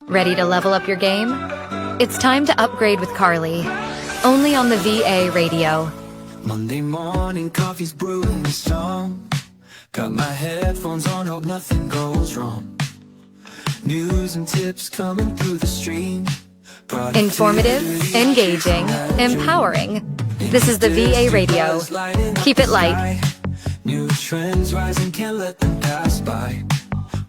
Ready to level up your game? It's time to upgrade with Carly. Only on the VA radio. Monday morning, coffee's brewing strong. Got my headphones on, hope nothing goes wrong. News and tips coming through the stream. Informative, engaging, empowering. This is the VA radio. Keep it light. New trends rising, can't let them pass by.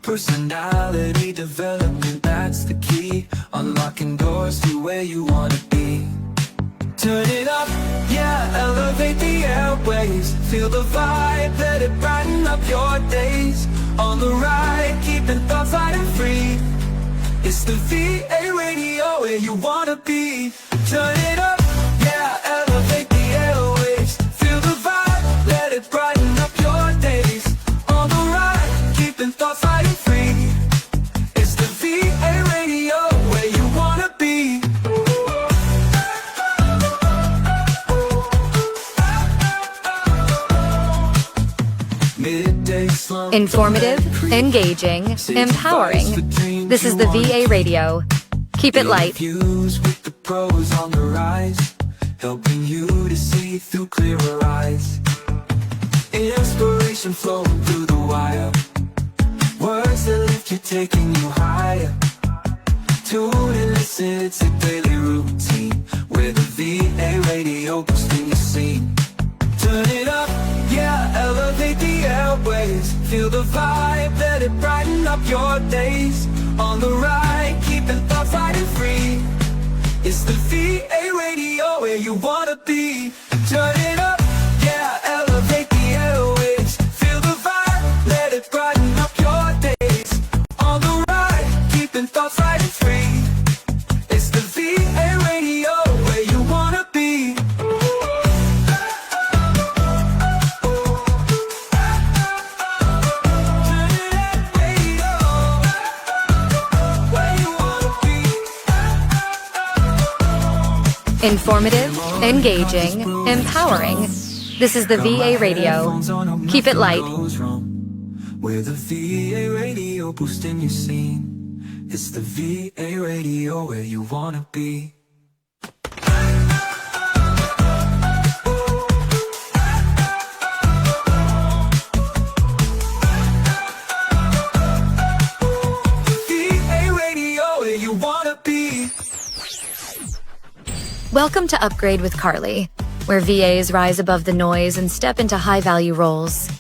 Personality development, that's the key. Unlocking doors to where you wanna be. Turn it up, yeah, elevate the airwaves. Feel the vibe, let it brighten up your days. On the ride, keeping thoughts light and free. It's the VA radio where you wanna be. Turn it up, yeah, elevate the airwaves. Feel the vibe, let it brighten up your days. On the ride, keeping thoughts light and free. It's the VA radio where you wanna be. Informative, engaging, empowering. This is the VA radio. Keep it light. Views with the pros on the rise, helping you to see through clearer eyes. Inspiration flowing through the wire. Words that lift you, taking you higher. Tune and listen, it's a daily routine. Where the VA radio boosting your scene. Turn it up, yeah, elevate the airwaves. Feel the vibe, let it brighten up your days. On the ride, keeping thoughts light and free. It's the VA radio where you wanna be. Turn it up, yeah, elevate the airwaves. Feel the vibe, let it brighten up your days. On the ride, keeping thoughts light and free. It's the VA radio where you wanna be. Informative, engaging, empowering. This is the VA radio. Keep it light. Where the VA radio boosting your scene. It's the VA radio where you wanna be. VA radio where you wanna be. Welcome to Upgrade with Carly, where VAs rise above the noise and step into high-value roles.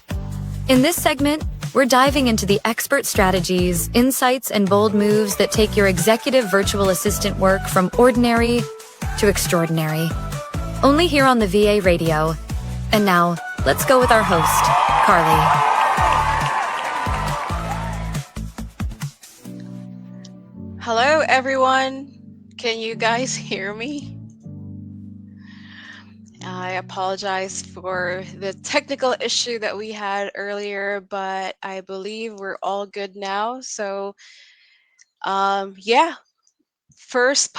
In this segment, we're diving into the expert strategies, insights, and bold moves that take your executive virtual assistant work from ordinary to extraordinary. Only here on the VA radio. And now, let's go with our host, Carly. Hello, everyone. Can you guys hear me? I apologize for the technical issue that we had earlier, but I believe we're all good now. So, yeah, first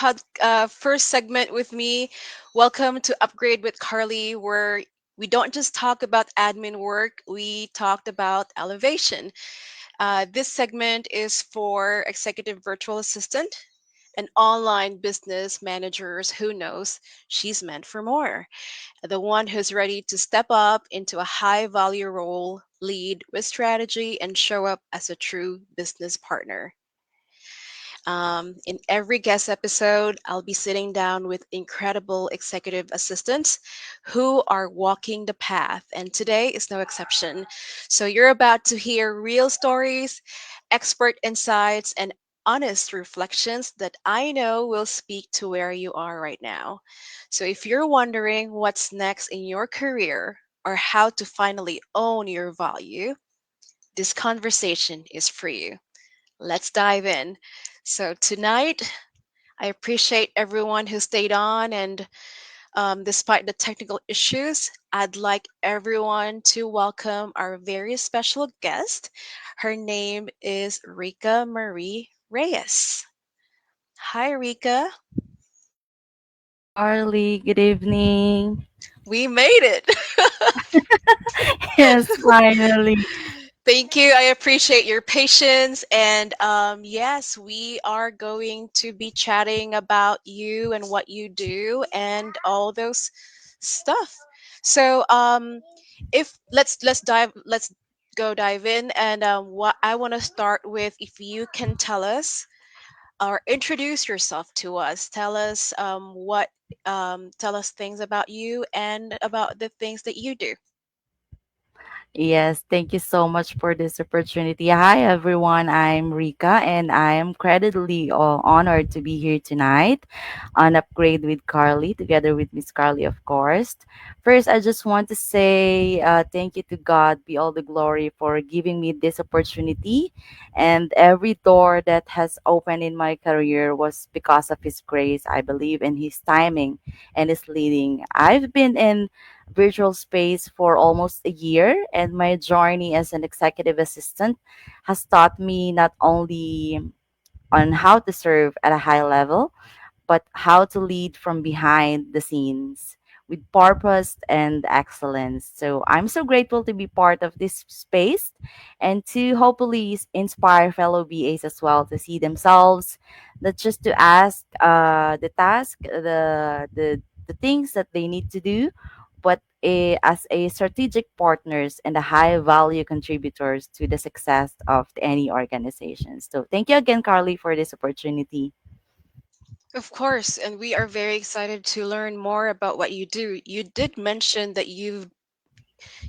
segment with me. Welcome to Upgrade with Carly, where we don't just talk about admin work, we talked about elevation. This segment is for executive virtual assistant and online business managers who knows she's meant for more. The one who's ready to step up into a high value role, lead with strategy, and show up as a true business partner. In every guest episode, I'll be sitting down with incredible executive assistants who are walking the path, and today is no exception. So, you're about to hear real stories, expert insights, and honest reflections that I know will speak to where you are right now. So, if you're wondering what's next in your career or how to finally own your value, this conversation is for you. Let's dive in. So, tonight, I appreciate everyone who stayed on, and despite the technical issues, I'd like everyone to welcome our very special guest. Her name is Rica Marie Reyes. Hi, Rica. Arlie, good evening. We made it. Yes, finally. Thank you. I appreciate your patience. And yes, we are going to be chatting about you and what you do and all those stuff. So if let's go dive in. And what I want to start with, if you can tell us or introduce yourself to us, tell us tell us things about you and about the things that you do. Yes, thank you so much for this opportunity. Hi, everyone. I'm Rika, and I am incredibly honored to be here tonight on Upgrade with Carly, together with Miss Carly, of course. First, I just want to say thank you to God, be all the glory for giving me this opportunity. And every door that has opened in my career was because of His grace. I believe in His timing and His leading. I've been in virtual space for almost a year, and my journey as an executive assistant has taught me not only on how to serve at a high level, but how to lead from behind the scenes with purpose and excellence. So I'm so grateful to be part of this space and to hopefully inspire fellow BAs as well to see themselves, not just to ask the task, the things that they need to do, but as a strategic partners and a high value contributors to the success of any organization. So thank you again, Carly, for this opportunity. Of course, and we are very excited to learn more about what you do. You did mention that you've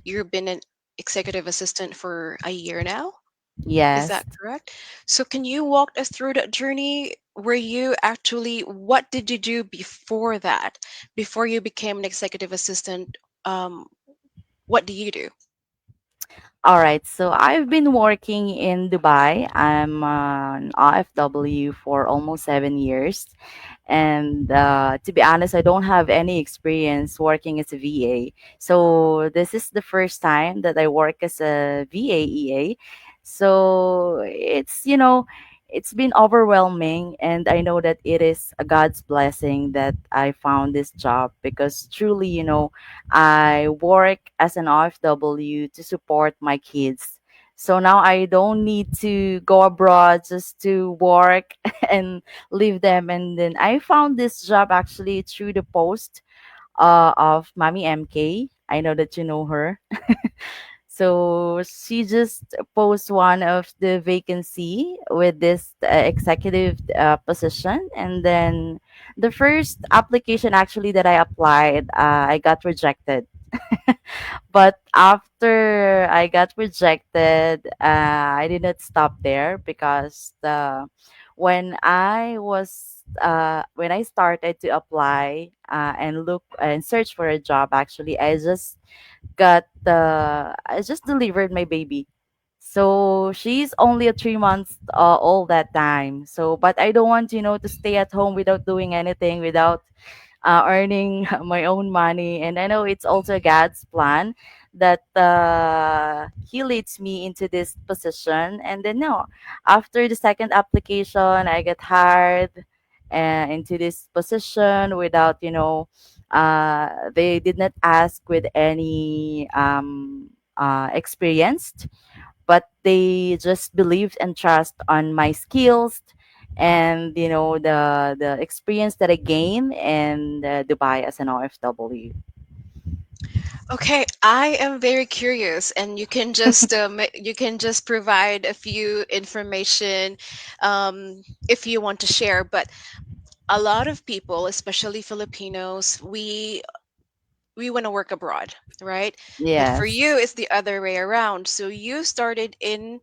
been an executive assistant for a year now. Is Yes. that correct? So can you walk us through that journey? Where you actually, what did you do before that? Before you became an executive assistant, what do you do? All right. So I've been working in Dubai. I'm an RFW for almost 7 years. And to be honest, I don't have any experience working as a VA. So this is the first time that I work as a VA. So it's been overwhelming. And I know that it is a God's blessing that I found this job because truly, I work as an RFW to support my kids. So now I don't need to go abroad just to work and leave them. And then I found this job actually through the post of Mommy MK. I know that you know her. So she just posted one of the vacancy with this executive position, and then the first application actually that I applied, I got rejected. But after I got rejected, I did not stop there because when I started to apply and look and search for a job, actually, I just delivered my baby. So she's only a 3 months old that time. So, but I don't want, to stay at home without doing anything, without earning my own money. And I know it's also God's plan that He leads me into this position. And then, no, after the second application, I get hired into this position without, they did not ask with any experienced, but they just believed and trust on my skills and the experience that I gained in Dubai as an OFW. Okay, I am very curious, and you can just provide a few information if you want to share. But a lot of people, especially Filipinos, we want to work abroad, right? But for you, Yes, it's the other way around. So you started as an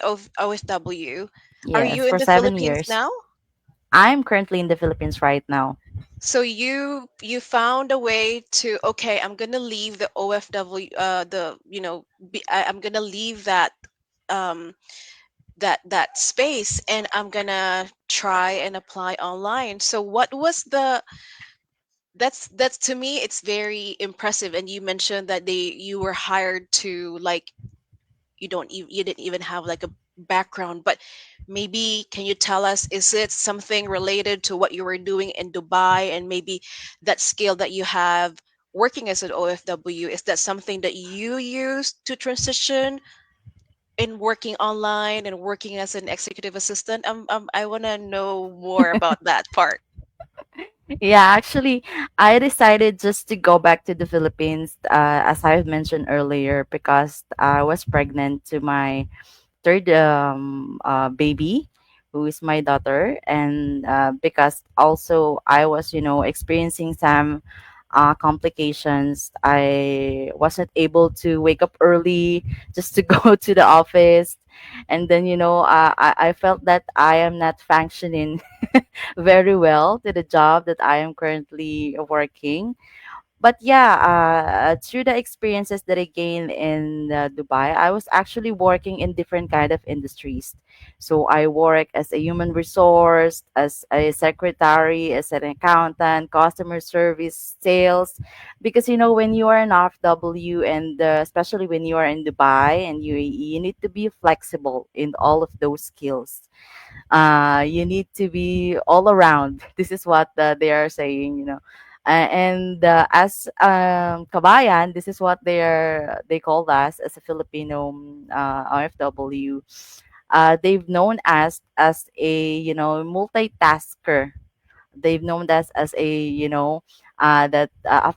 OFW. Are yes, you in for the 7 years. Philippines now? I'm currently in the Philippines right now. So you found a way to, okay, I'm gonna leave the OFW, the I'm gonna leave um that space, and I'm gonna try and apply online. So what was the that's to me, it's very impressive. And you mentioned that you were hired to, like, you didn't even have like a background. But maybe can you tell us, is it something related to what you were doing in Dubai, and maybe that skill that you have working as an OFW, is that something that you use to transition in working online and working as an executive assistant? I want to know more about that part. Yeah, actually, I decided just to go back to the Philippines, as I mentioned earlier, because I was pregnant to my third baby, who is my daughter, and because also I was, experiencing some complications. I wasn't able to wake up early just to go to the office, and then I felt that I am not functioning very well to the job that I am currently working. But yeah, through the experiences that I gained in Dubai, I was actually working in different kind of industries. So I work as a human resource, as a secretary, as an accountant, customer service, sales. Because when you are an RFW, and especially when you are in Dubai and you need to be flexible in all of those skills. You need to be all around. This is what they are saying. And as kabayan, this is what they call us as a Filipino RFW. They've known us as a multitasker. They've known us as a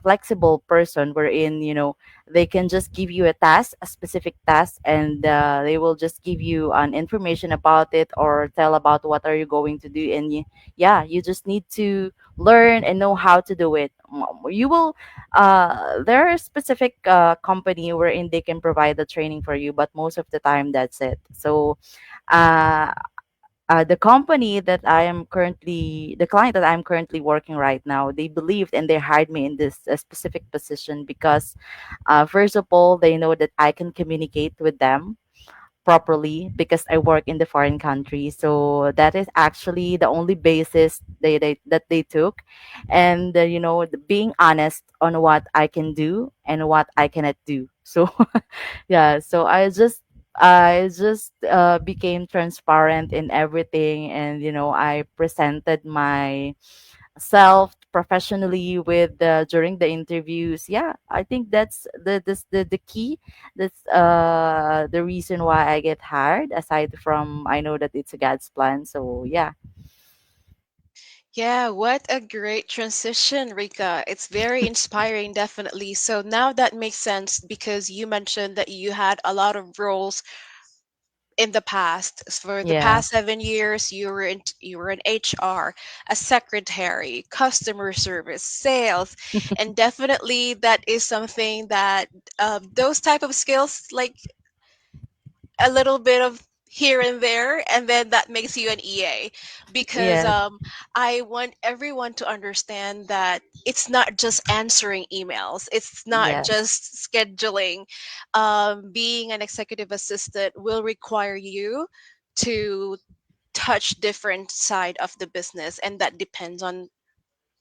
flexible person wherein they can just give you a task, a specific task, and they will just give you an information about it or tell about what are you going to do, and yeah, you just need to learn and know how to do it. You will there are specific company wherein they can provide the training for you, but most of the time that's it. So uh the company that the client that I'm currently working right now, they believed and they hired me in this specific position because, first of all, they know that I can communicate with them properly because I work in the foreign country. So that is actually the only basis that they took, and being honest on what I can do and what I cannot do. So yeah, so I just became transparent in everything, and I presented my self professionally with during the interviews. Yeah, I think that's the key. That's the reason why I get hired, aside from I know that it's a God's plan. So yeah. Yeah, what a great transition, Rika. It's very inspiring, definitely. So now that makes sense because you mentioned that you had a lot of roles in the past. For the Yeah. past 7 years, you were in HR, a secretary, customer service, sales, and definitely that is something that those type of skills, like a little bit of here and there, and then that makes you an EA. Because Yes. I want everyone to understand that it's not just answering emails, it's not Yes. just scheduling. Being an executive assistant will require you to touch different side of the business, and that depends on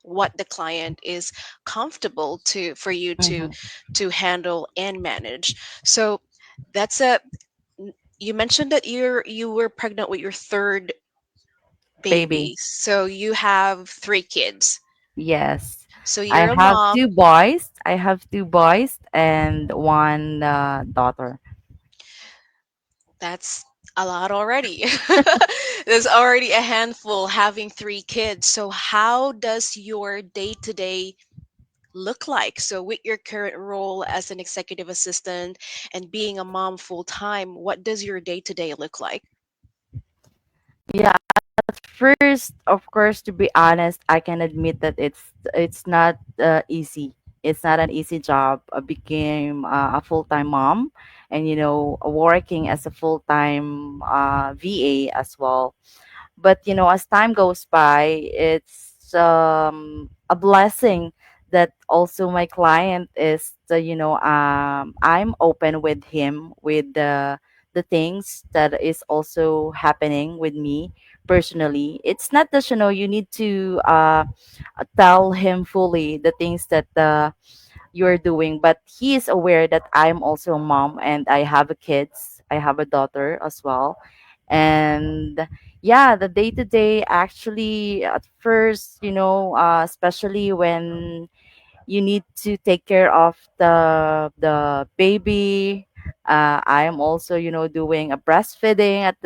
what the client is comfortable to for you to Hmm. handle and manage. So that's a you mentioned that you were pregnant with your third Baby. baby, so you have three kids. Yes. So I you're a have mom. two boys. I have two boys and one daughter. That's a lot already. There's already a handful having three kids. So how does your day to day look like? So with your current role as an executive assistant and being a mom full time, what does your day to day look like? Yeah, at first, of course, to be honest, I can admit that it's not easy. It's not an easy job. I became a full-time mom, and working as a full-time VA as well. But as time goes by, it's a blessing that also my client is I'm open with him with the things that is also happening with me personally. It's not that you need to tell him fully the things that you're doing, but he is aware that I'm also a mom and I have a kids. I have a daughter as well. And yeah, the day to day actually at first, especially you need to take care of the baby. I am also, doing a breastfeeding at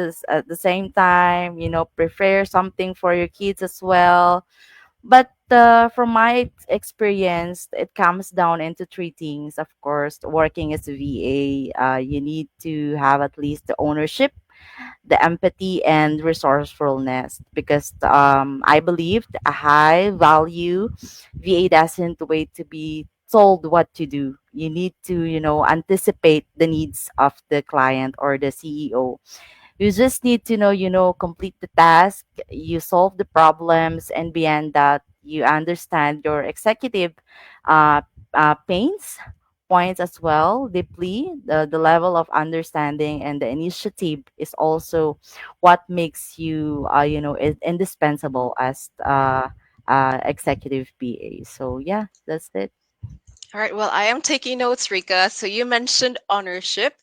the same time. Prepare something for your kids as well. But from my experience, it comes down into three things. Of course, working as a VA, you need to have at least the ownership, the empathy, and resourcefulness, because I believe a high value VA doesn't wait to be told what to do. You need to, anticipate the needs of the client or the CEO. You just need to know, complete the task, you solve the problems, and beyond that, you understand your executive uh, pains points as well deeply. The level of understanding and the initiative is also what makes you, indispensable as executive PA. So yeah, that's it. All right, well, I am taking notes, Rika. So you mentioned ownership,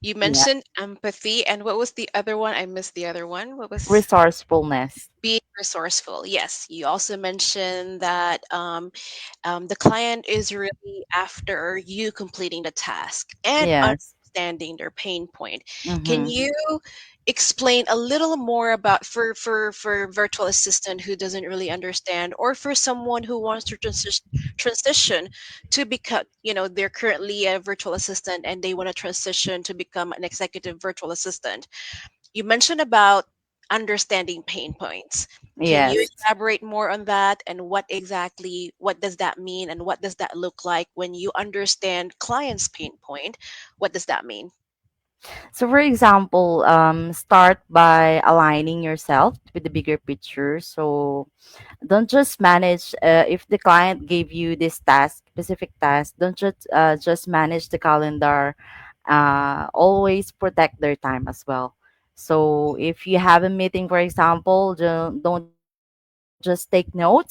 you Yeah, mentioned empathy, and what was the other one? I missed the other one. What was resourcefulness. being resourceful? Yes, you also mentioned that the client is really after you completing the task and Yes. understanding their pain point. Can Mm-hmm. you explain a little more about for virtual assistant who doesn't really understand, or for someone who wants to transition to become, they're currently a virtual assistant and they want to transition to become an executive virtual assistant? You mentioned about understanding pain points. Can you Yes. elaborate more on that, and what does that mean, and what does that look like when you understand client's pain point? What does that mean? So, for example, start by aligning yourself with the bigger picture. So, don't just manage. If the client gave you this specific task, don't just manage the calendar. Always protect their time as well. So, if you have a meeting, for example, don't just take notes.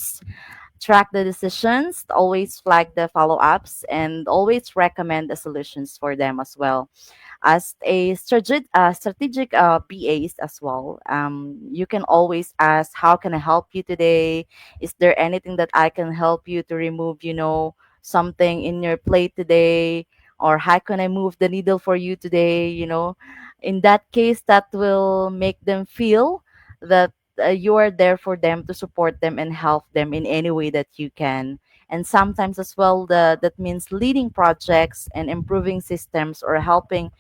Track the decisions, always flag the follow-ups, and always recommend the solutions for them as well. As a strategic PAs as well, you can always ask, how can I help you today? Is there anything that I can help you to remove, something in your plate today? Or how can I move the needle for you today? In that case, that will make them feel that you are there for them, to support them and help them in any way that you can. And sometimes as well, that means leading projects and improving systems, or helping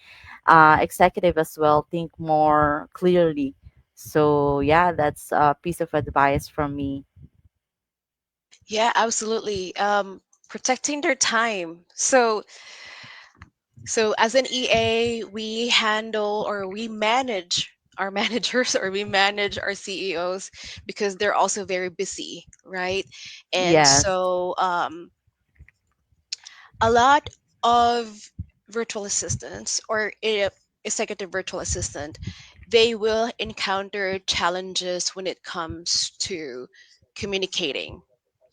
executive as well think more clearly. So yeah, that's a piece of advice from me. Yeah, absolutely. Protecting their time. So as an EA, we handle, or we manage our managers, or we manage our CEOs, because they're also very busy, right? And Yes. so a lot of virtual assistants, or executive virtual assistant, they will encounter challenges when it comes to communicating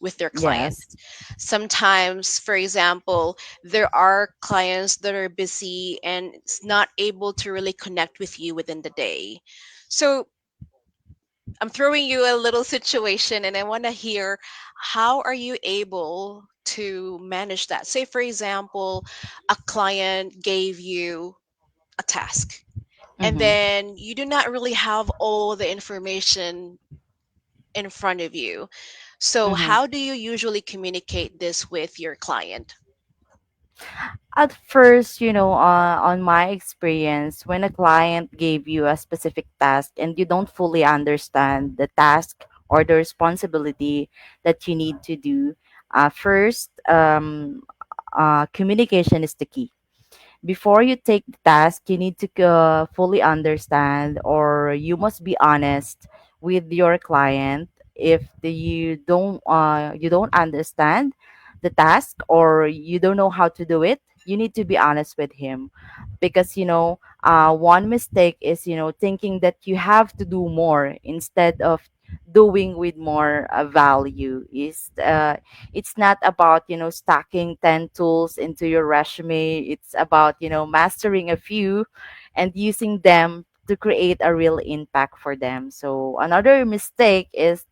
with their client. Yes. Sometimes, for example, there are clients that are busy and it's not able to really connect with you within the day. So I'm throwing you a little situation and I want to hear, how are you able to manage that? Say, for example, a client gave you a task and Mm-hmm. then you do not really have all the information in front of you. So, Mm-hmm. how do you usually communicate this with your client? At first, on my experience, when a client gave you a specific task and you don't fully understand the task or the responsibility that you need to do, first, communication is the key. Before you take the task, you need to fully understand, or you must be honest with your client. If you don't understand the task, or you don't know how to do it, you need to be honest with him. Because one mistake is, thinking that you have to do more instead of doing with more value. It's not about, stacking 10 tools into your resume. It's about, mastering a few and using them to create a real impact for them. So another mistake is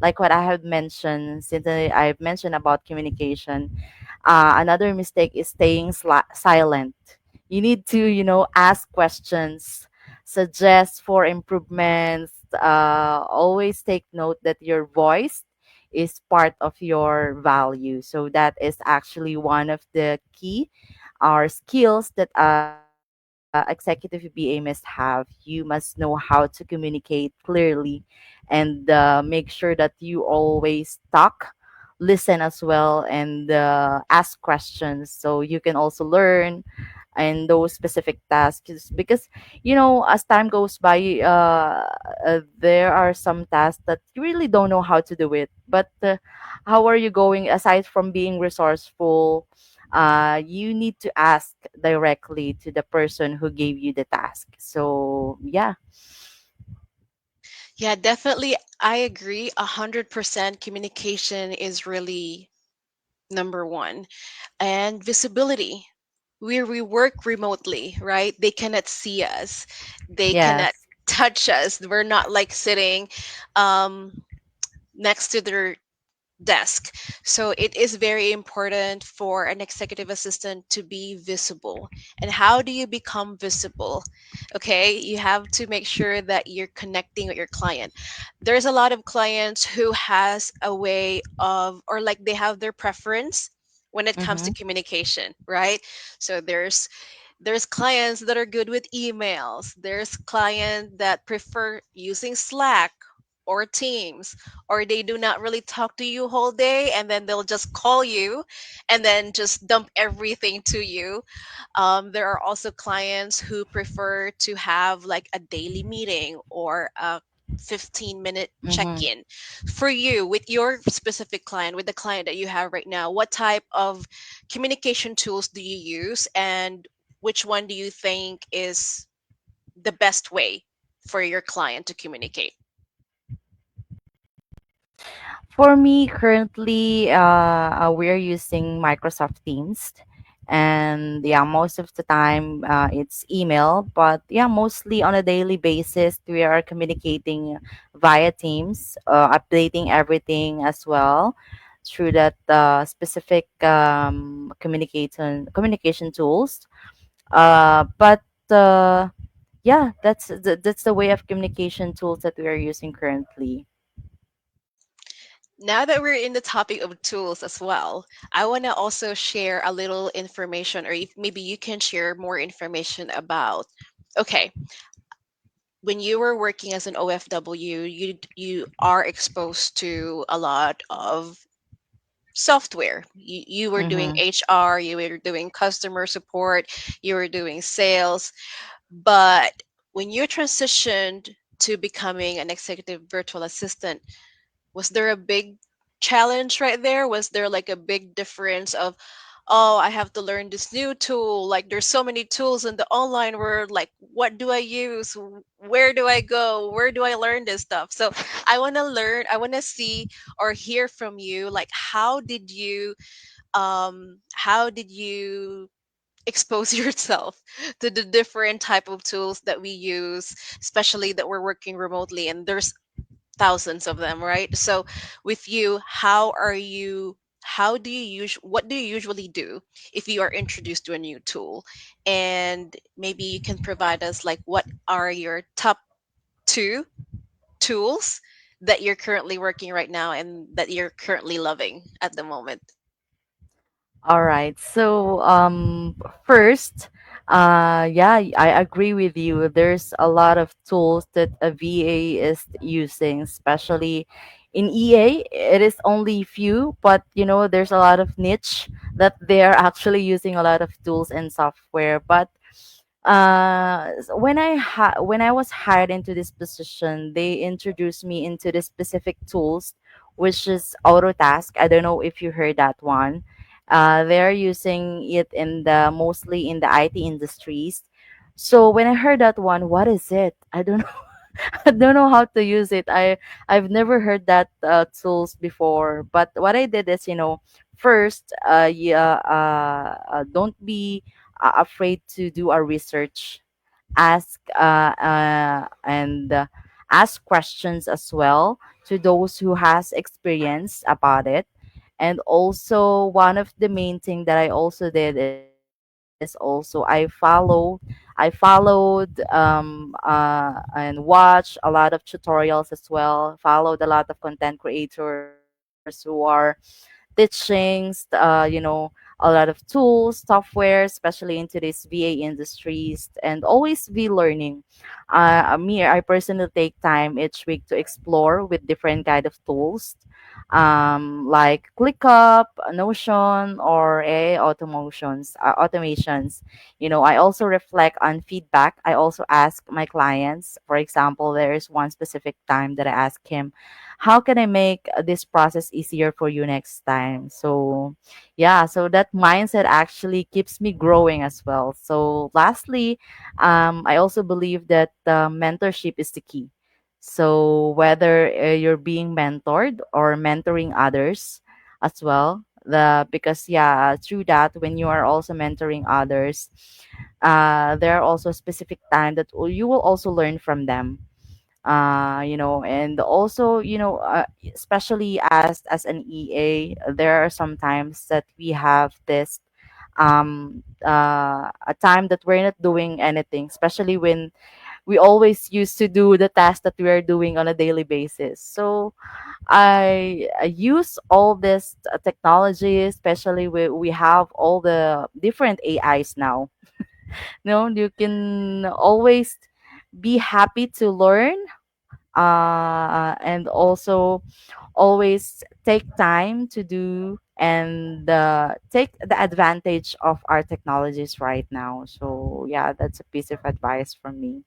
like what I have mentioned, since I've mentioned about communication. Another mistake is staying silent. You need to, ask questions, suggest for improvements. Always take note that your voice is part of your value. So that is actually one of the key or skills that executive BA must have. You must know how to communicate clearly, and make sure that you always talk, listen as well, and ask questions so you can also learn and those specific tasks, because as time goes by, there are some tasks that you really don't know how to do it, but how are you going, aside from being resourceful, you need to ask directly to the person who gave you the task. So yeah. Yeah, definitely. I agree. 100% communication is really number one. And visibility. We work remotely, right? They cannot see us. They cannot Yes. touch us. We're not like sitting um, next to their desk. So it is very important for an executive assistant to be visible. And how do you become visible? Okay, you have to make sure that you're connecting with your client. There's a lot of clients who has a way of, or like they have their preference when it comes to Mm-hmm. communication, right? So there's clients that are good with emails. There's clients that prefer using Slack or Teams, or they do not really talk to you whole day and then they'll just call you and then just dump everything to you. There are also clients who prefer to have like a daily meeting or a 15-minute Mm-hmm. check-in. For you, with your specific client, with the client that you have right now, what type of communication tools do you use, and which one do you think is the best way for your client to communicate? For me, currently, we're using Microsoft Teams. And yeah, most of the time it's email. But yeah, mostly on a daily basis, we are communicating via Teams, updating everything as well through that specific communication tools. But yeah, that's the way of communication tools that we are using currently. Now that we're in the topic of tools as well, I want to also share a little information, or if maybe you can share more information about. Okay, when you were working as an OFW, you are exposed to a lot of software. You were doing Mm-hmm. HR, you were doing customer support, you were doing sales, but when you transitioned to becoming an executive virtual assistant, was there a big challenge right there? Was there like a big difference of, oh, I have to learn this new tool? Like there's so many tools in the online world. Like, what do I use? Where do I go? Where do I learn this stuff? So I want to learn, I want to see or hear from you, like, how did you expose yourself to the different type of tools that we use, especially that we're working remotely, and there's thousands of them, right? So with you, how do you use what do you usually do if you are introduced to a new tool? And maybe you can provide us like what are your top two tools that you're currently working right now and that you're currently loving at the moment. All right. So, first, yeah, I agree with you. There's a lot of tools that a VA is using, especially in EA. It is only few, but there's a lot of niche that they're actually using a lot of tools and software. But when I was hired into this position, they introduced me into the specific tools, which is Autotask. I don't know if you heard that one. They're using it in the mostly in the IT industries. So when I heard that one, what is it? I don't know. I don't know how to use it. I've never heard that tools before. But what I did is, first, yeah, don't be afraid to do a research. ask and ask questions as well to those who has experience about it. And also one of the main thing that I also did is also I followed and watch a lot of tutorials as well, followed a lot of content creators who are teachings, a lot of tools, software, especially into this VA industries, and always be learning. I personally take time each week to explore with different kind of tools, like ClickUp, Notion, or AI automations. I also reflect on feedback. I also ask my clients. For example, there is one specific time that I ask him, how can I make this process easier for you next time? So, yeah, so that mindset actually keeps me growing as well. So, lastly, I also believe that mentorship is the key. So, whether you're being mentored or mentoring others as well, because yeah, through that, when you are also mentoring others, there are also specific time that you will also learn from them, and also, especially as an EA, there are some times that we have this a time that we're not doing anything, especially when we always used to do the task that we are doing on a daily basis. So I use all this technology, especially we have all the different AIs now. You can always be happy to learn, and also always take time to do and take the advantage of our technologies right now. So yeah, that's a piece of advice from me.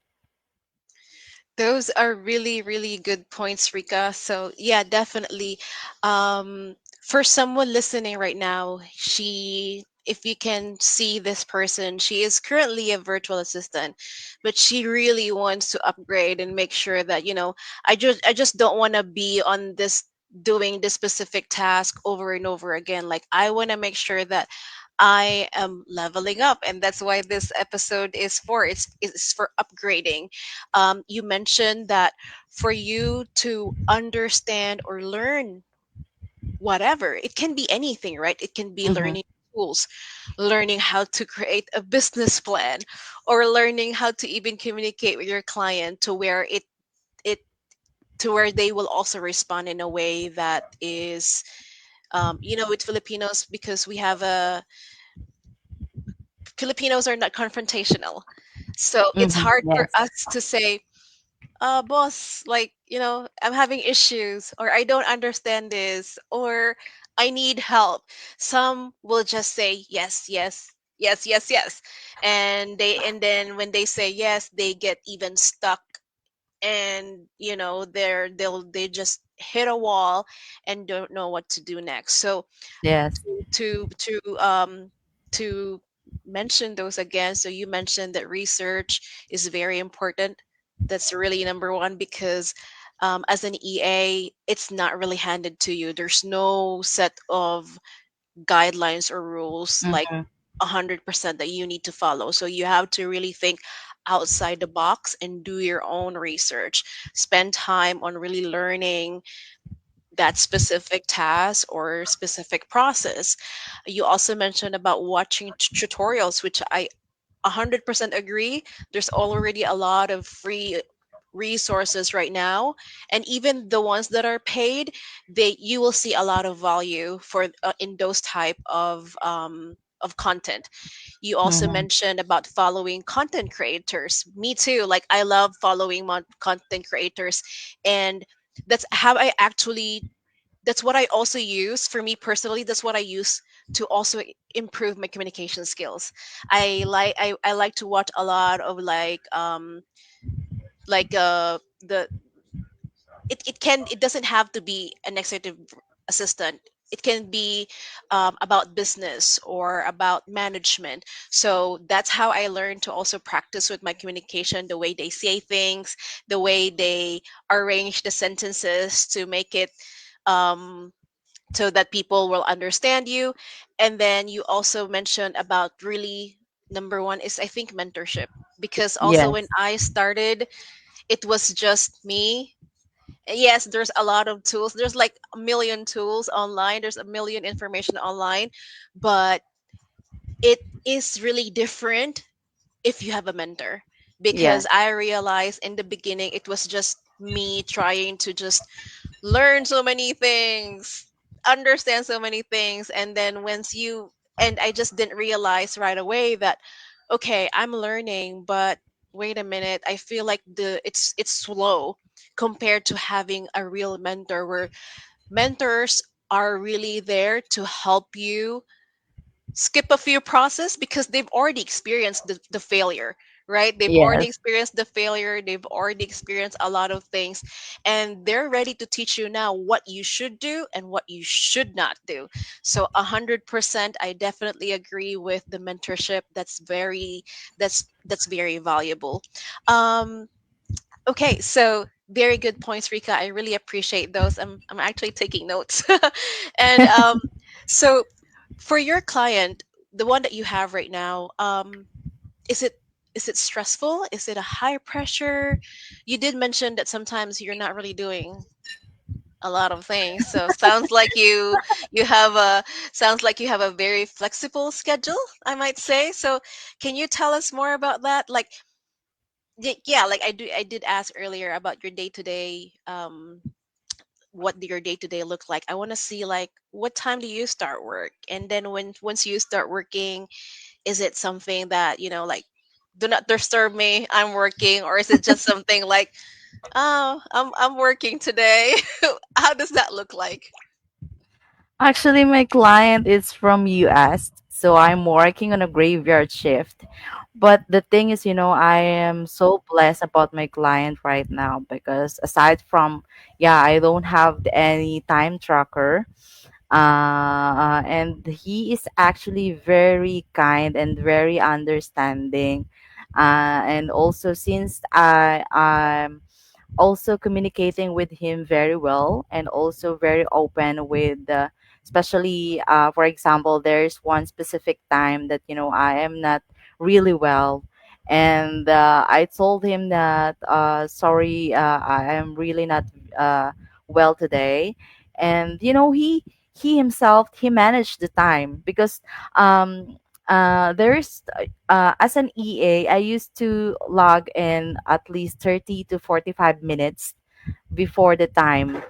Those are really, really good points, Rika. So, yeah, definitely. For someone listening right now, if you can see this person, she is currently a virtual assistant, but she really wants to upgrade and make sure that, I just don't want to be on this doing this specific task over and over again. Like, I want to make sure that I am leveling up, and that's why this episode is for. It's for upgrading. You mentioned that for you to understand or learn whatever, it can be anything, right? It can be Mm-hmm. learning tools, learning how to create a business plan, or learning how to even communicate with your client to where it to where they will also respond in a way that is, with Filipinos, because we have a Filipinos are not confrontational. So it's Mm-hmm. hard for Yes. us to say, boss, like, I'm having issues, or I don't understand this, or I need help. Some will just say yes, yes, yes, yes, yes. And then when they say yes, they get even stuck, and they just hit a wall and don't know what to do next. So Yes. to mention those again, so you mentioned that research is very important. That's really number one, because as an EA, it's not really handed to you. There's no set of guidelines or rules like Mm-hmm. 100% that you need to follow. So you have to really think outside the box and do your own research. Spend time on really learning that specific task or specific process. You also mentioned about watching tutorials, which I 100% agree. There's already a lot of free resources right now, and even the ones that are paid, they you will see a lot of value for in those type of content. You also Mm-hmm. mentioned about following content creators. Me too. Like, I love following content creators, and that's how I actually that's what I also use. For me personally, that's what I use to also improve my communication skills. I like to watch a lot of the it doesn't have to be an executive assistant. It can be about business or about management. So that's how I learned to also practice with my communication, the way they say things, the way they arrange the sentences to make it um, so that people will understand you. And then you also mentioned about, really, number one is, I think, mentorship. because also when Yes. I started, it was just me. Yes, there's a lot of tools. There's like a million tools online. There's a million information online, but it is really different if you have a mentor, Yes. because I realized in the beginning it was just me trying to just learn so many things, understand so many things, and then once you and I just didn't realize right away that okay, I'm learning, but wait a minute, I feel like it's slow compared to having a real mentor, where mentors are really there to help you skip a few process because they've already experienced the failure, right? They've already Yes. experienced the failure, they've already experienced a lot of things, and they're ready to teach you now what you should do and what you should not do. So 100% I definitely agree with the mentorship. That's very valuable. um okay, so very good points, Rika. I really appreciate those. I'm actually taking notes. And so for your client, the one that you have right now, is it is it stressful? Is it a high pressure? You did mention that sometimes you're not really doing a lot of things. So you have a sounds like you have a very flexible schedule, I might say. So can you tell us more about that? Like yeah, like I did ask earlier about your day to day, what your day to day look like. I want to see like what time do you start work, and then once you start working, is it something that like do not disturb me, I'm working, or is it just something like oh I'm working today? How does that look like? Actually, my client is from US, so I'm working on a graveyard shift. But the thing is, I am so blessed about my client right now because aside from, yeah, I don't have any time tracker. And he is actually very kind and very understanding. And also, since I'm also communicating with him very well and also very open with especially for example, there's one specific time that I am not really well, and I told him that sorry, I am really not uh, well today. And he himself, he managed the time because um there's as an EA, I used to log in at least 30 to 45 minutes before the time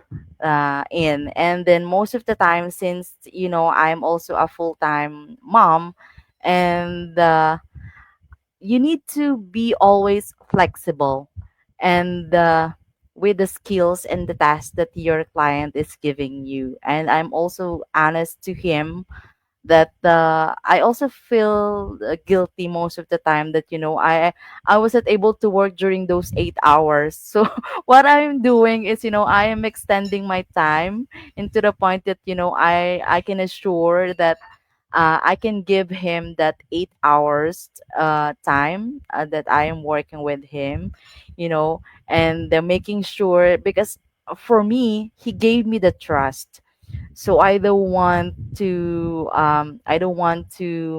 in. And then most of the time, since, I'm also a full time mom, and you need to be always flexible and with the skills and the tasks that your client is giving you. And I'm also honest to him that I also feel guilty most of the time that I wasn't able to work during those 8 hours. So what I'm doing is I am extending my time into the point that I can assure that I can give him that 8 hours time that I am working with him, and making sure because for me he gave me the trust, so I don't want to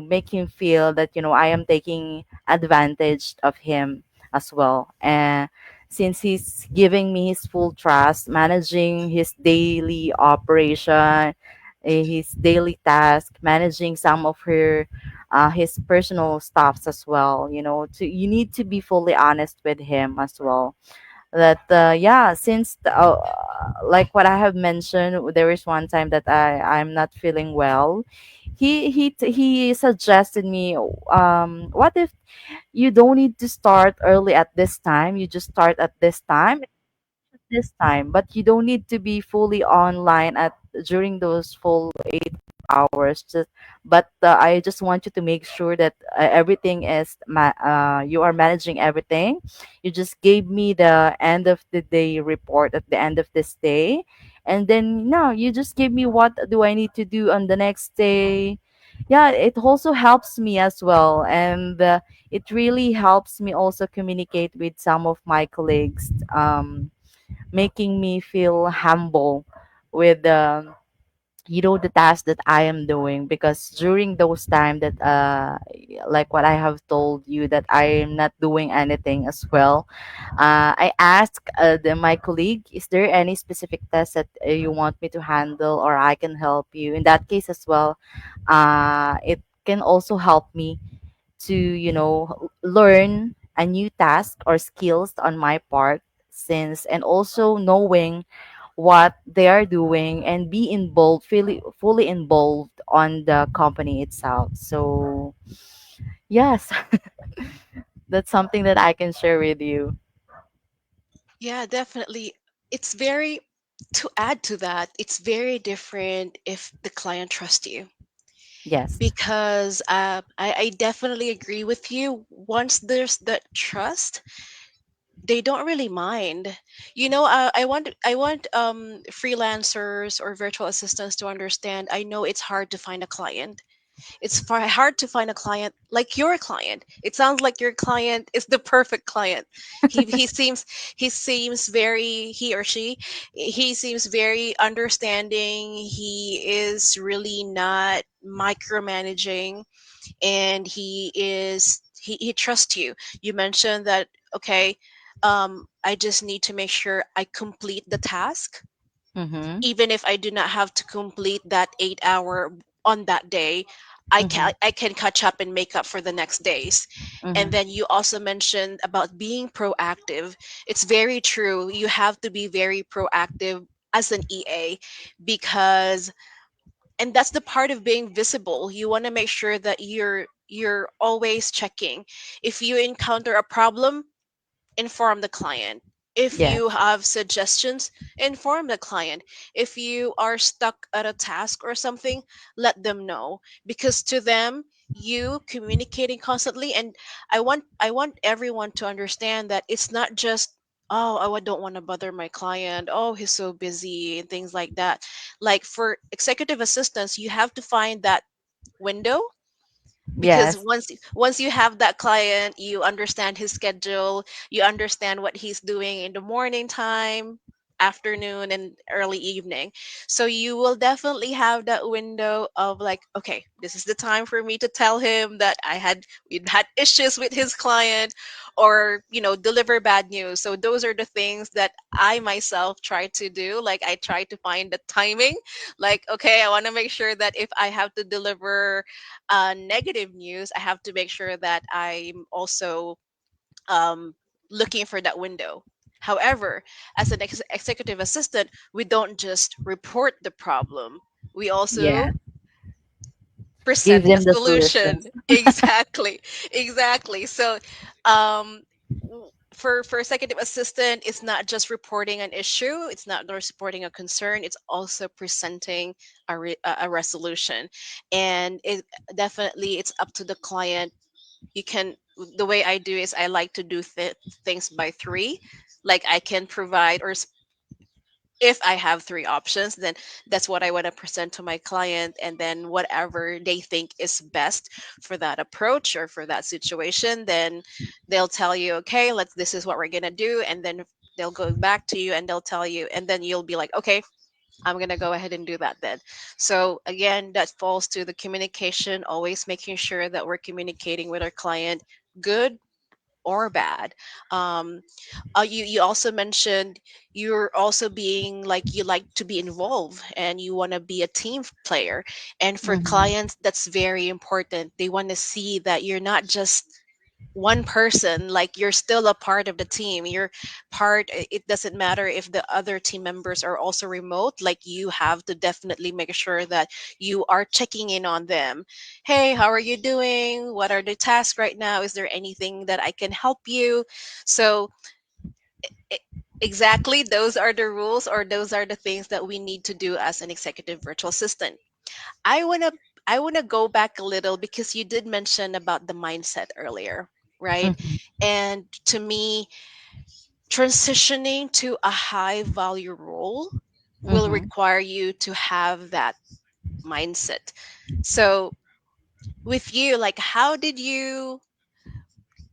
make him feel that I am taking advantage of him as well. And since he's giving me his full trust, managing his daily operation, his daily task, managing some of his personal stuffs as well, you need to be fully honest with him as well, that yeah, since like what I have mentioned, there is one time that I'm not feeling well. He suggested me, what if you don't need to start early at this time, you just start at this time, but you don't need to be fully online at during those full 8 hours. But I just want you to make sure that everything is you are managing everything. You just gave me the end of the day report at the end of this day, and then now you just give me what do I need to do on the next day. Yeah, it also helps me as well, and it really helps me also communicate with some of my colleagues, making me feel humble with the task that I am doing, because during those time that like what I have told you, that I am not doing anything as well, I asked my colleague, is there any specific test that you want me to handle or I can help you? In that case as well, it can also help me to learn a new task or skills on my part, since and also knowing what they are doing and be involved, fully involved on the company itself. So yes, that's something that I can share with you. Yeah, definitely. It's very, to add to that, it's very different if the client trusts you. Yes. Because I definitely agree with you. Once there's that trust, they don't really mind. I want freelancers or virtual assistants to understand. I know it's hard to find a client. It's hard to find a client like your client. It sounds like your client is the perfect client. He seems very, he or he seems very understanding. He is really not micromanaging, and he trusts you. You mentioned that, okay, I just need to make sure I complete the task, Mm-hmm. even if I do not have to complete that 8 hour on that day. Mm-hmm. I can catch up and make up for the next days. And Mm-hmm. then you also mentioned about being proactive. It's very true. You have to be very proactive as an EA, because, and that's the part of being visible. You want to make sure that you're always checking. If you encounter a problem, inform the client. If you Yes. have suggestions, inform the client. If you are stuck at a task or something, let them know, because to them, you communicating constantly. And I want everyone to understand that it's not just, oh, I don't want to bother my client, oh, he's so busy and things like that. Like for executive assistants, you have to find that window, because Yes. once you have that client, you understand his schedule, you understand what he's doing in the morning time, afternoon, and early evening. So you will definitely have that window of like, okay, this is the time for me to tell him that we'd had issues with his client, or deliver bad news. So those are the things that I myself try to do. Like, I try to find the timing. Like, okay, I want to make sure that if I have to deliver negative news, I have to make sure that I'm also um, looking for that window. However, as an executive assistant, we don't just report the problem. We Yeah. also Give present a them the solution. solutions. Exactly, exactly. So, for executive assistant, it's not just reporting an issue. It's not just reporting a concern. It's also presenting a resolution, and it definitely, it's up to the client. You can The way I do is, I like to do things by three. Like, I can provide, or if I have three options, then that's what I want to present to my client, and then whatever they think is best for that approach or for that situation, then they'll tell you, okay, let's this is what we're gonna do, and then they'll go back to you and they'll tell you, and then you'll be like, okay, I'm gonna go ahead and do that then. So again, that falls to the communication, always making sure that we're communicating with our client, good or bad. Um, you also mentioned you're also being like, you like to be involved and you want to be a team player. And for Mm-hmm. clients, that's very important. They want to see that you're not just one person, like you're still a part of the team. You're part, it doesn't matter if the other team members are also remote, like you have to definitely make sure that you are checking in on them. Hey, how are you doing? What are the tasks right now? Is there anything that I can help you? So E- exactly, those are the rules, or those are the things that we need to do as an executive virtual assistant. I want to go back a little, because you did mention about the mindset earlier, right? Mm-hmm. And to me, transitioning to a high value role will Mm-hmm. require you to have that mindset. So with you, like, how did you,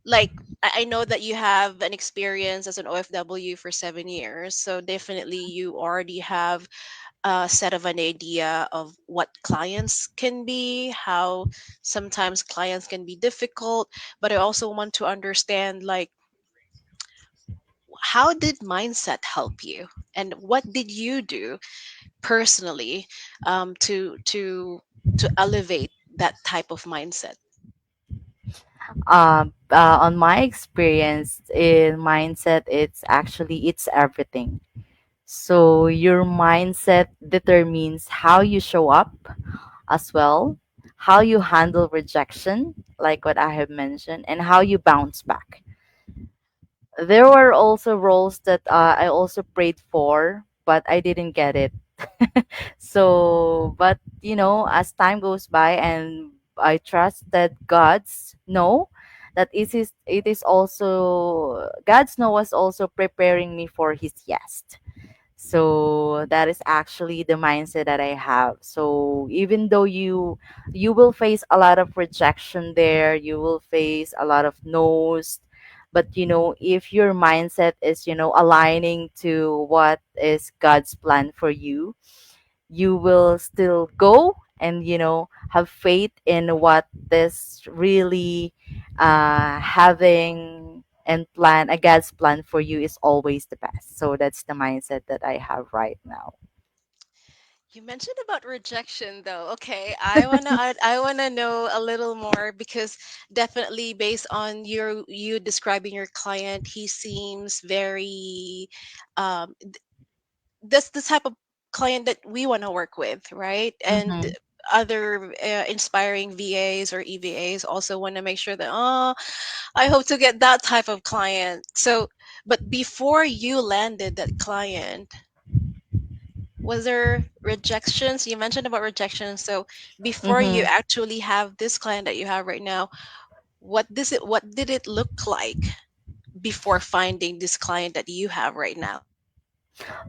like, I know that you have an experience as an OFW for 7 years, so definitely you already have set of an idea of what clients can be, how sometimes clients can be difficult, but I also want to understand, like, how did mindset help you, and what did you do personally, to elevate that type of mindset? On my experience in mindset, it's everything. So your mindset determines how you show up as well, how you handle rejection, like what I have mentioned, and how you bounce back. There were also roles that I also prayed for, but I didn't get it. So, but as time goes by and I trust that God's know that it is also God's know was also preparing me for his yes. So that is actually the mindset that I have. So even though you will face a lot of rejection there, you will face a lot of no's, but if your mindset is aligning to what is God's plan for you, you will still go and have faith in what this really having and plan a God's plan for you is always the best. So that's the mindset that I have right now. You mentioned about rejection, though. Okay, I wanna know a little more, because definitely based on you describing your client, he seems very, um, that's the type of client that we want to work with, right? And Mm-hmm. other inspiring VAs or EVAs also want to make sure that, oh, I hope to get that type of client. So, but before you landed that client, was there rejections? You mentioned about rejection. So before you Mm-hmm. actually have this client that you have right now, what did it look like before finding this client that you have right now?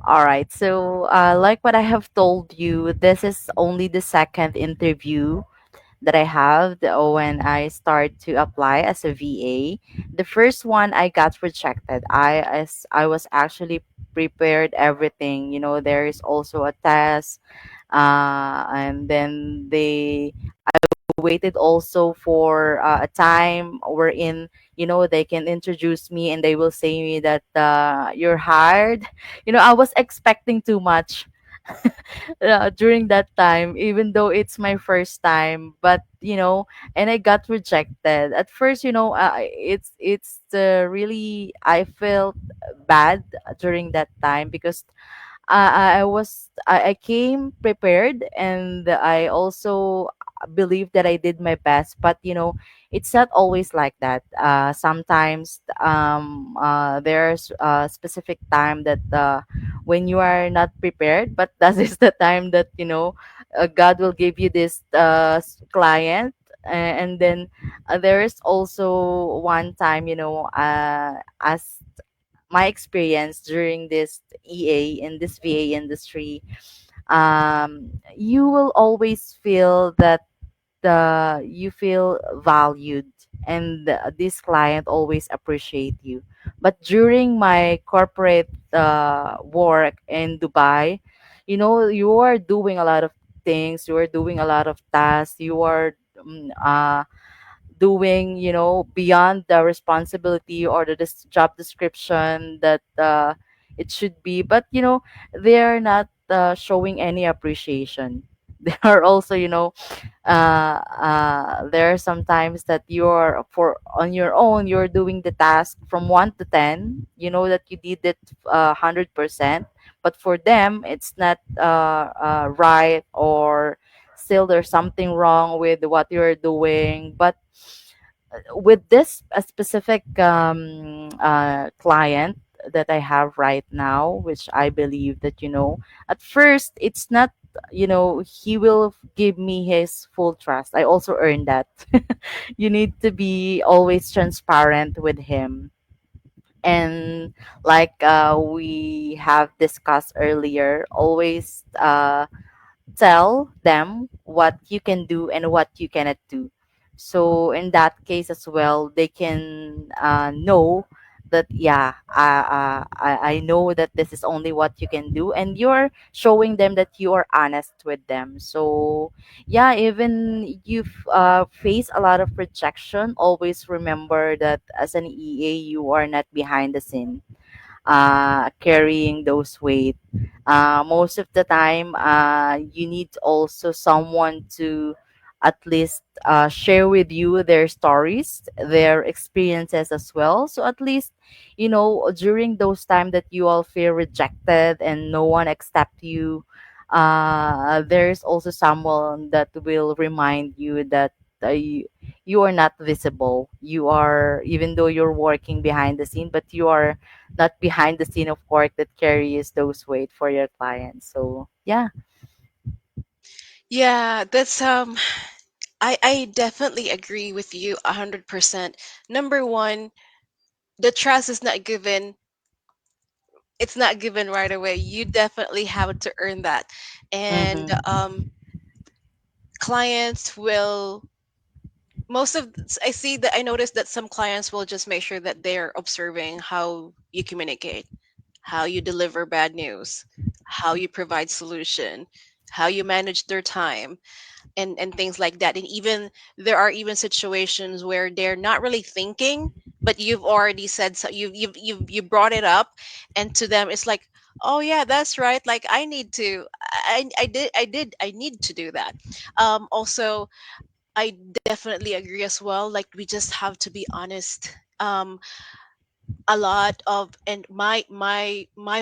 All right. So, like what I have told you, this is only the second interview that I have when I start to apply as a VA. The first one I got rejected. I was actually prepared everything. There is also a test, and then they waited also for a time wherein they can introduce me and they will say me that you're hired. I was expecting too much during that time, even though it's my first time. But and I got rejected at first. It's really I felt bad during that time because I came prepared and I also believe that I did my best, but it's not always like that. Sometimes there's a specific time that when you are not prepared, but that is the time that God will give you this client. And then there is also one time, as my experience during this EA in this VA industry, you will always feel that you feel valued, and this client always appreciate you. But during my corporate work in Dubai, you are doing a lot of things, you are doing a lot of tasks, you are doing beyond the responsibility or the job description that it should be, but they're not showing any appreciation. They are also there are some times that you're for on your own, you're doing the task from 1 to 10, that you did it 100%, but for them it's not right, or still there's something wrong with what you're doing. But with this a specific client that I have right now, which I believe that at first it's not he will give me his full trust. I also earned that. You need to be always transparent with him, and like we have discussed earlier, always tell them what you can do and what you cannot do. So in that case as well, they can know that yeah, I know that this is only what you can do, and you're showing them that you are honest with them. So yeah, even you face a lot of rejection, always remember that as an EA you are not behind the scene carrying those weight. Most of the time, you need also someone to at least share with you their stories, their experiences as well. So at least, you know, during those time that you all feel rejected and no one accept you, there's also someone that will remind you that you are not visible. You are, even though you're working behind the scene, but you are not behind the scene of work that carries those weight for your clients. So yeah. Yeah, that's I definitely agree with you 100%. Number one, the trust is not given. It's not given right away. You definitely have to earn that. And Mm-hmm. clients will most of I see that I noticed that some clients will just make sure that they're observing how you communicate, how you deliver bad news, how you provide solution, how you manage their time, and things like that. And even there are even situations where they're not really thinking, but you've already said so, you brought it up, and to them it's like, oh yeah, that's right, like I need to, I need to do that. Also, I definitely agree as well, like we just have to be honest. A lot of, and my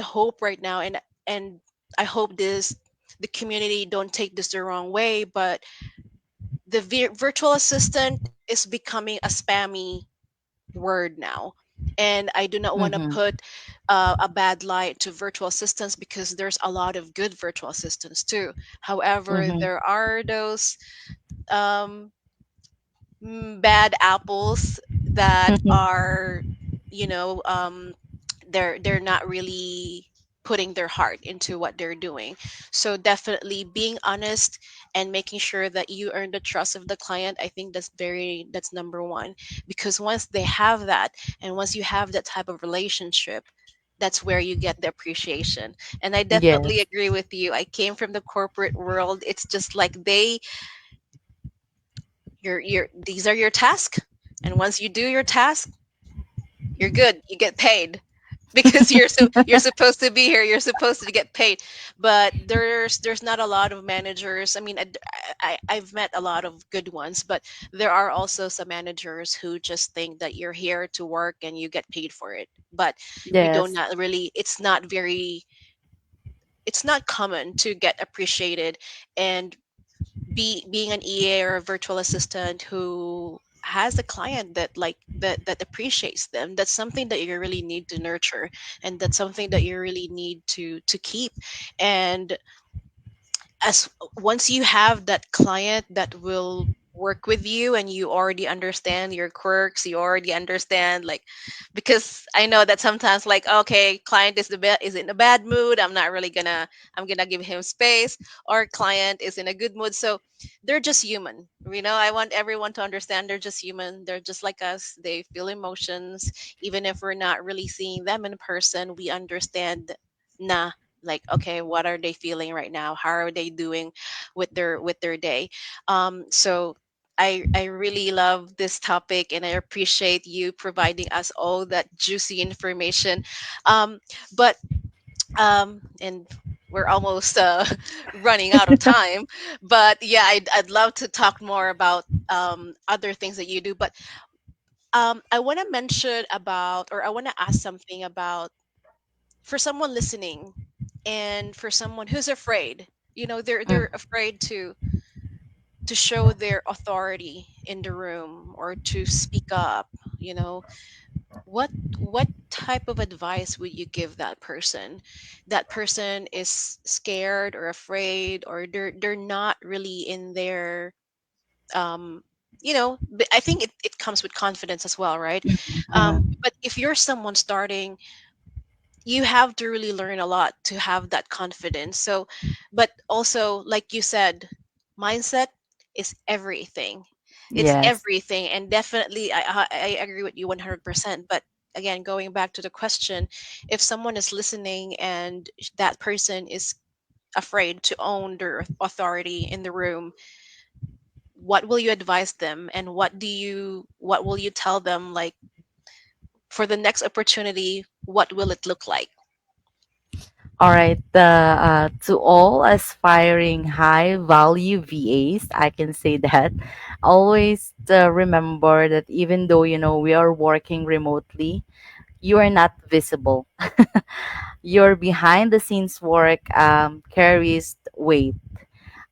hope right now, and I hope this, the community don't take this the wrong way, but the virtual assistant is becoming a spammy word now. And I do not want to Mm-hmm. put a bad light to virtual assistants, because there's a lot of good virtual assistants too. However, Mm-hmm. there are those um, bad apples that are, you know, they're not really putting their heart into what they're doing. So definitely being honest and making sure that you earn the trust of the client, I think that's number one. Because once they have that, and once you have that type of relationship, that's where you get the appreciation. And I definitely Yes. agree with you. I came from the corporate world. It's just like your these are your tasks, and once you do your task, you're good, you get paid. Because you're supposed to be here, you're supposed to get paid. But there's not a lot of managers. I mean, I've met a lot of good ones, but there are also some managers who just think that you're here to work and you get paid for it. But you don't, Yes. not really, it's not common to get appreciated. And being an EA or a virtual assistant who has a client that that appreciates them, that's something that you really need to nurture, and that's something that you really need to keep. And as once you have that client that will work with you, and you already understand your quirks, you already understand, like, because I know that sometimes, like, okay, client is in a bad mood, I'm gonna give him space, or client is in a good mood. So they're just human, I want everyone to understand they're just human, they're just like us, they feel emotions. Even if we're not really seeing them in person, we understand. Nah, like, okay, what are they feeling right now, how are they doing with their day. So I really love this topic, and I appreciate you providing us all that juicy information. um but and we're almost running out of time. But yeah, I'd love to talk more about other things that you do. But I want to mention about, or I want to ask something about, for someone listening, and for someone who's afraid, they're Mm. afraid to show their authority in the room, or to speak up. you know what what type of advice would you give that person? That person is scared or afraid, or they're not really in their but I think it comes with confidence as well, right? Mm-hmm. But if you're someone starting, you have to really learn a lot to have that confidence. So, but also, like you said, mindset is everything. It's Yes. everything. And definitely, I agree with you 100%. But again, going back to the question, if someone is listening and that person is afraid to own their authority in the room, what will you advise them, and what will you tell them, like, for the next opportunity, what will it look like? All right, to all aspiring high value VAs, I can say that always remember that even though we are working remotely, you are not visible. Your behind the scenes work carries weight.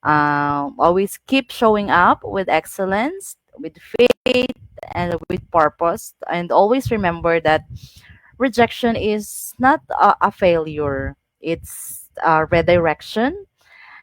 Always keep showing up with excellence, with faith, and with purpose. And always remember that rejection is not a failure, it's a redirection.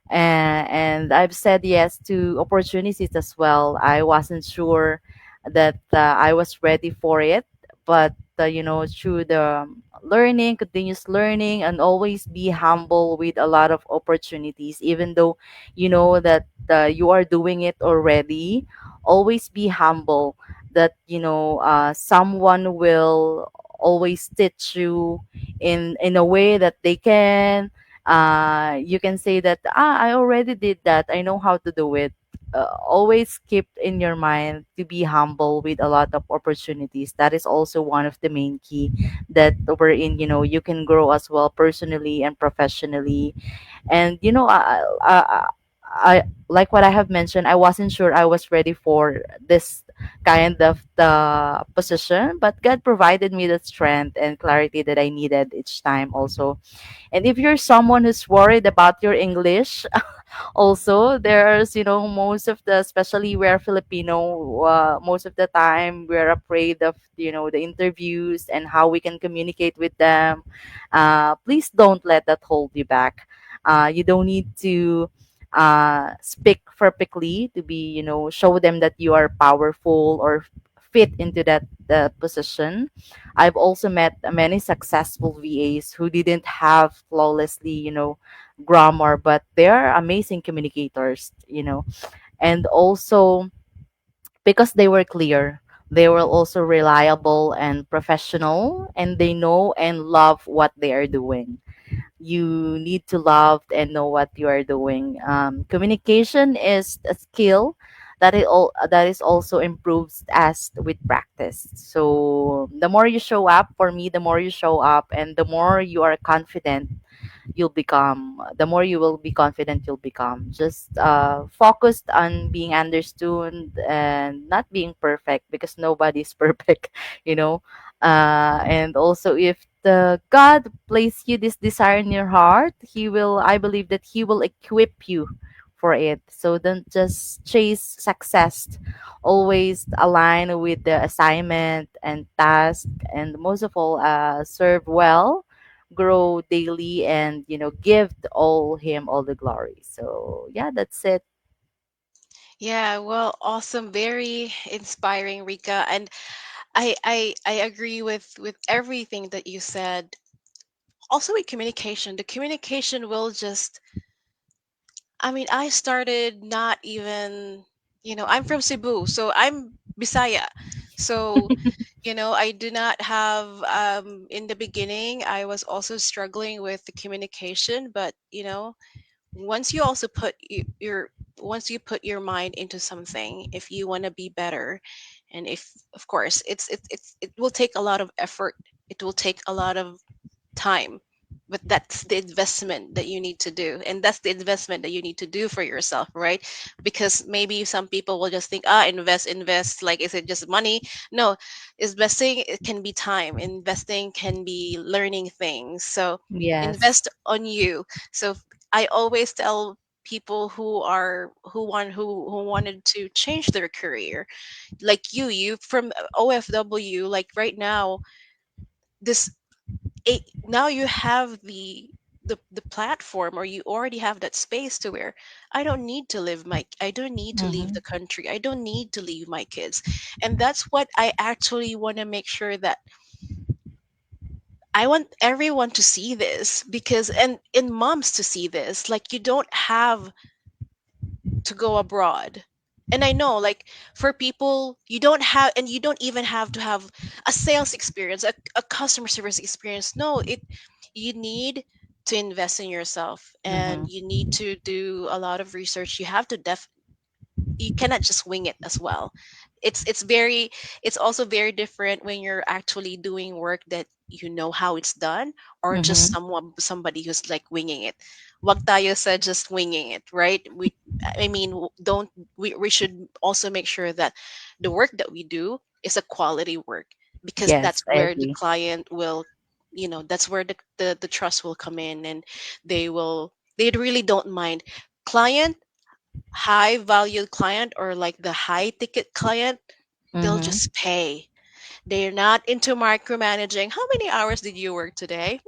And I've said yes to opportunities as well. I wasn't sure that I was ready for it, but through the learning, continuous learning, and always be humble with a lot of opportunities, even though you know that you are doing it already. Always be humble that someone will always teach you in a way that they can you can say that I already did that, I know how to do it. Always keep in your mind to be humble with a lot of opportunities. That is also one of the main key that we're in, you can grow as well personally and professionally. And I like what I have mentioned, I wasn't sure I was ready for this kind of the position, but God provided me the strength and clarity that I needed each time also. And if you're someone who's worried about your English, also there's most of the, especially we're Filipino, most of the time we're afraid of the interviews and how we can communicate with them. Please don't let that hold you back. You don't need to speak perfectly to be show them that you are powerful or fit into that position. I've also met many successful VAs who didn't have flawlessly grammar, but they're amazing communicators, and also because they were clear, they were also reliable and professional, and they know and love what they are doing. You need to love and know what you are doing. Communication is a skill that is also improves as with practice. So the more you show up, for me, the more you show up, and the more you are confident you'll become, the more you will be confident you'll become. Just focused on being understood and not being perfect, because nobody's perfect, you know. And also, if the God place you this desire in your heart, He will, I believe that He will equip you for it. So don't just chase success. Always align with the assignment and task, and most of all, serve well, grow daily, and give all Him all the glory. So yeah, that's it. Yeah, well, awesome, very inspiring, Rika. And I agree with everything that you said. Also with communication, the communication will just, I mean, I started not even, I'm from Cebu, so I'm Bisaya. So, I do not have, in the beginning, I was also struggling with the communication, but, once you also put your once you put your mind into something, if you want to be better, and if, of course, it will take a lot of effort, it will take a lot of time, but that's the investment that you need to do, and that's the investment that you need to do for yourself, right? Because maybe some people will just think, invest, like, is it just money? No, investing, it can be time, investing can be learning things. So Yes. invest on you. So I always tell people who wanted to change their career, like you from OFW, like right now, this now you have the platform, or you already have that space to where I don't need to leave Mm-hmm. the country, I don't need to leave my kids. And that's what I actually want to make sure that I want everyone to see this, because and moms to see this, like, you don't have to go abroad. And I know, like, for people, you don't have, and you don't even have to have a sales experience, a customer service experience. No, it you need to invest in yourself, and Mm-hmm. you need to do a lot of research. You have to you cannot just wing it as well. It's very, it's also very different when you're actually doing work that you know how it's done, or just Mm-hmm. somebody who's like winging it. Wag tayo sa just winging it, right? I mean, don't we should also make sure that the work that we do is a quality work, because that's Yes, I where the agree. client will, that's where the trust will come in, and they really don't mind. Client, high value client, or like the high ticket client, they'll Mm-hmm. just pay. They're not into micromanaging. How many hours did you work today?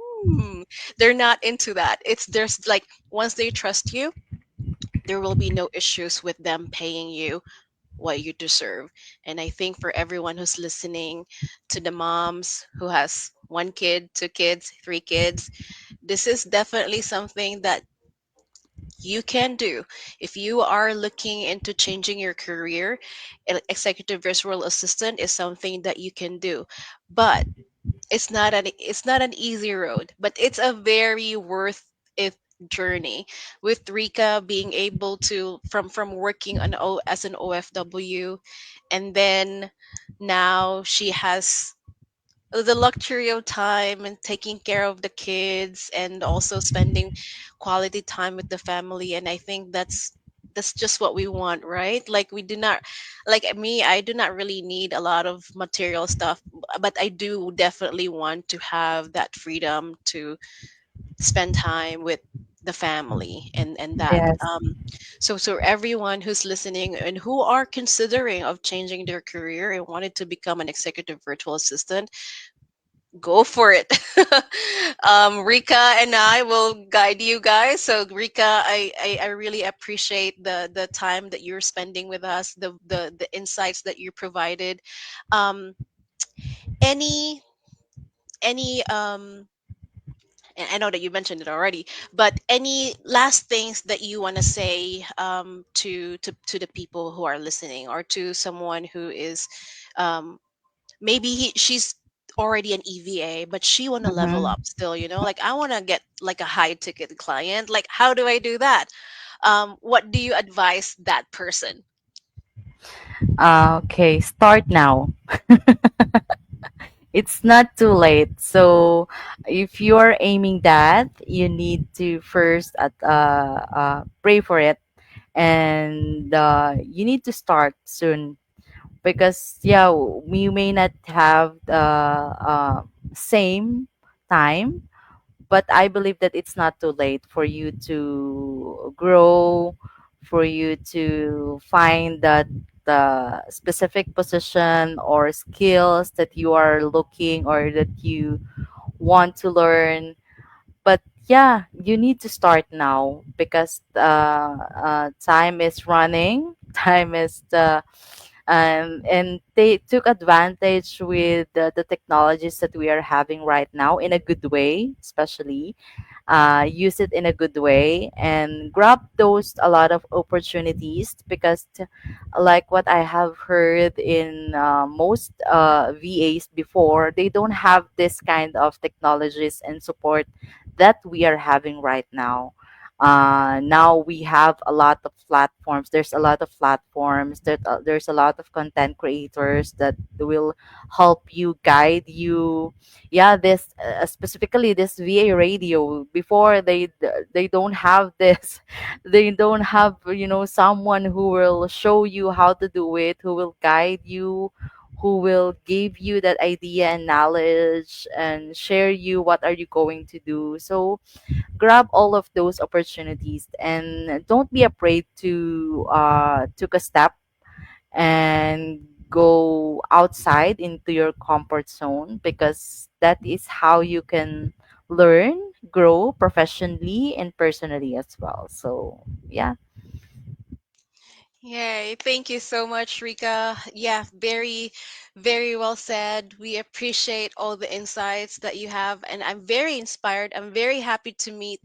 They're not into that. It's there's like, once they trust you, there will be no issues with them paying you what you deserve. And I think for everyone who's listening, to the moms who has one kid, two kids, three kids, this is definitely something that you can do. If you are looking into changing your career, executive virtual assistant is something that you can do. But it's not an easy road, but it's a very worth it journey. With Rika being able to, from working as an OFW, and then now she has the luxury of time and taking care of the kids, and also spending quality time with the family. And I think that's just what we want, right? Like, we do not, like me, I do not really need a lot of material stuff, but I do definitely want to have that freedom to spend time with the family, and that Yes. so everyone who's listening and who are considering of changing their career and wanted to become an executive virtual assistant, go for it. Rika and I will guide you guys. So Rika, I really appreciate the time that you're spending with us, the insights that you provided. Um, any any and I know that you mentioned it already, but any last things that you want to say, to the people who are listening, or to someone who is, um, maybe she's already an EVA, but she want to level Mm-hmm. up still, like, I want to get like a high ticket client. Like, how do I do that? What do you advise that person? Okay, start now. It's not too late. So if you're aiming that, you need to first pray for it, and you need to start soon, because yeah, we may not have the same time, but I believe that it's not too late for you to grow, for you to find that the specific position or skills that you are looking or that you want to learn. But yeah, you need to start now, because time is running. Time is and they took advantage with the technologies that we are having right now in a good way, especially use it in a good way and grab those a lot of opportunities, because like what I have heard in most VAs before, they don't have this kind of technologies and support that we are having right now. Now we have a lot of platforms. There's a lot of platforms that there's a lot of content creators that will help you, guide you. Yeah, this specifically this VA radio, before they don't have this. They don't have, someone who will show you how to do it, who will guide you, who will give you that idea and knowledge and share you what are you going to do. So grab all of those opportunities and don't be afraid to took a step and go outside into your comfort zone, because that is how you can learn, grow professionally and personally as well. So yeah. Yay. Thank you so much, Rika. Yeah, very, very well said. We appreciate all the insights that you have, and I'm very inspired. I'm very happy to meet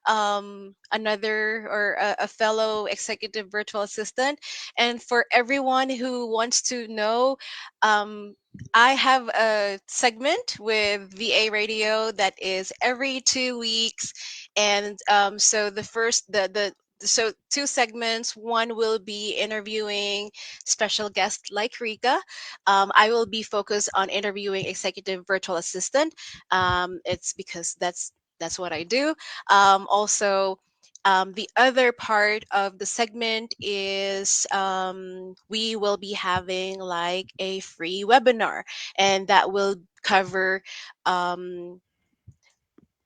another or a fellow executive virtual assistant. And for everyone who wants to know, um, I have a segment with VA Radio that is every 2 weeks, and so the first the so two segments. One will be interviewing special guests like Rika. I will be focused on interviewing executive virtual assistant. It's because that's what I do. Also, the other part of the segment is we will be having like a free webinar, and that will cover um,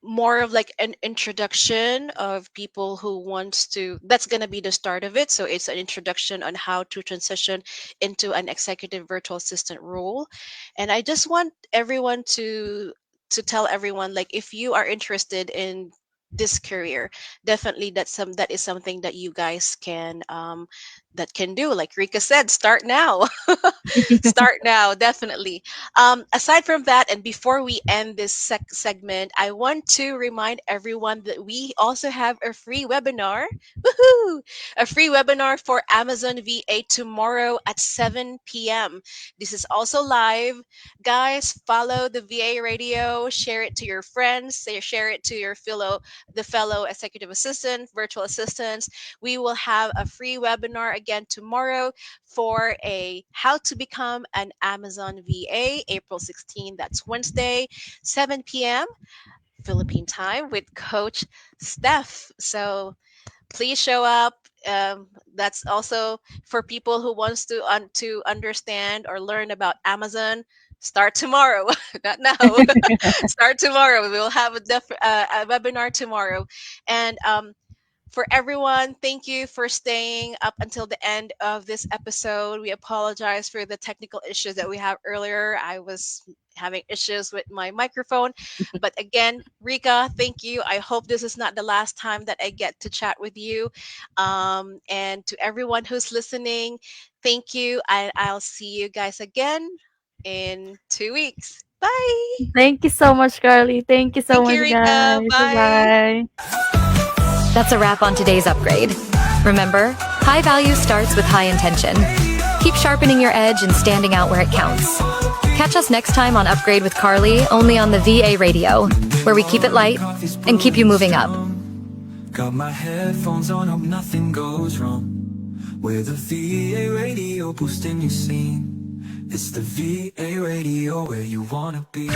more of like an introduction of people who wants to, that's going to be the start of it. So it's an introduction on how to transition into an executive virtual assistant role. And I just want everyone to tell everyone, like, if you are interested in this career, definitely that is something that you guys can that can do, like Rika said, start now. Start now, definitely. Aside from that, and before we end this segment, I want to remind everyone that we also have a free webinar. Woohoo! A free webinar for Amazon VA tomorrow at 7 p.m. This is also live. Guys, follow the VA radio, share it to your friends, share it to your fellow executive assistant, virtual assistants. We will have a free webinar again tomorrow for a how to become an Amazon VA, April 16th. That's Wednesday, 7 p.m. Philippine time with Coach Steph. So please show up. That's also for people who wants to understand or learn about Amazon. Start tomorrow, not now. Start tomorrow. We will have a webinar tomorrow, and for everyone, thank you for staying up until the end of this episode. We apologize for the technical issues that we have earlier. I was having issues with my microphone. But again, Rika, thank you. I hope this is not the last time that I get to chat with you. And to everyone who's listening, thank you. I'll see you guys again in 2 weeks. Bye. Thank you so much, Carly. Thank you so Thank you, much, Rika. guys. Bye Bye. bye. That's a wrap on today's upgrade. Remember, high value starts with high intention. Keep sharpening your edge and standing out where it counts. Catch us next time on Upgrade with Carly, only on the VA radio, where we keep it light and keep you moving up. Got my headphones on, hope nothing goes wrong. With the VA radio boosting your scene. It's the VA radio where you wanna be.